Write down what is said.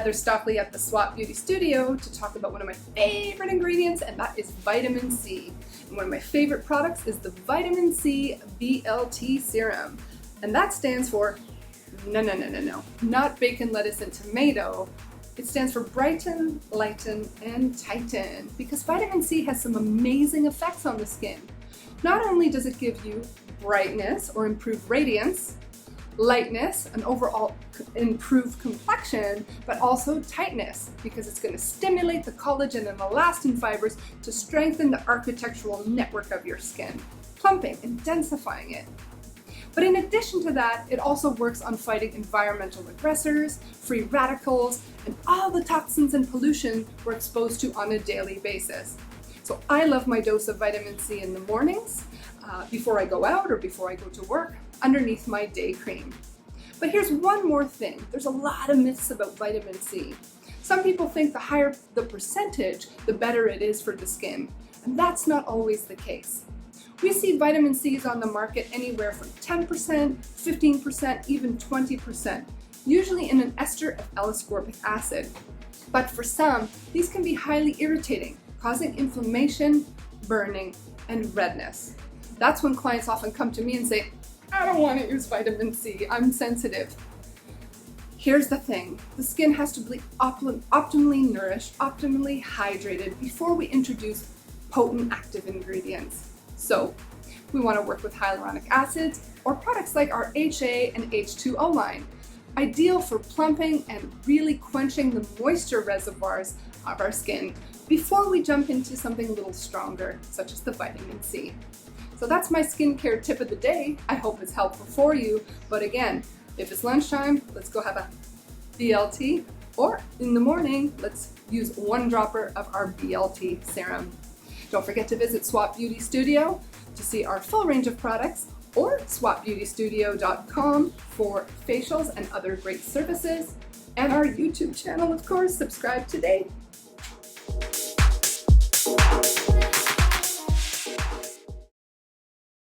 Heather Stockley at the SWAT Beauty Studio to talk about one of my favorite ingredients, and that is vitamin C. And one of my favorite products is the Vitamin C BLT Serum. And that stands for no, not bacon, lettuce, and tomato. It stands for BRIGHTEN, LIGHTEN, and TIGHTEN, because vitamin C has some amazing effects on the skin. Not only does it give you brightness or improved radiance, lightness, and overall improved complexion, but also tightness, because it's going to stimulate the collagen and elastin fibers to strengthen the architectural network of your skin, plumping and densifying it. But in addition to that, it also works on fighting environmental aggressors, free radicals, and all the toxins and pollution we're exposed to on a daily basis. So I love my dose of vitamin C in the mornings, before I go out or before I go to work, underneath my day cream. But here's one more thing. There's a lot of myths about vitamin C. Some people think the higher the percentage, the better it is for the skin. And that's not always the case. We see vitamin C's on the market anywhere from 10%, 15%, even 20%, usually in an ester of L-ascorbic acid. But for some, these can be highly irritating, causing inflammation, burning, and redness. That's when clients often come to me and say, I don't want to use vitamin C, I'm sensitive. Here's the thing, the skin has to be optimally nourished, optimally hydrated before we introduce potent active ingredients. So we want to work with hyaluronic acids or products like our HA and H2O line, ideal for plumping and really quenching the moisture reservoirs of our skin before we jump into something a little stronger, such as the vitamin C. So that's my skincare tip of the day. I hope it's helpful for you. But again, if it's lunchtime, let's go have a BLT, or in the morning, let's use one dropper of our BLT serum. Don't forget to visit SWAT Beauty Studio to see our full range of products, or swatbeautystudio.com for facials and other great services. And our YouTube channel, of course, subscribe today.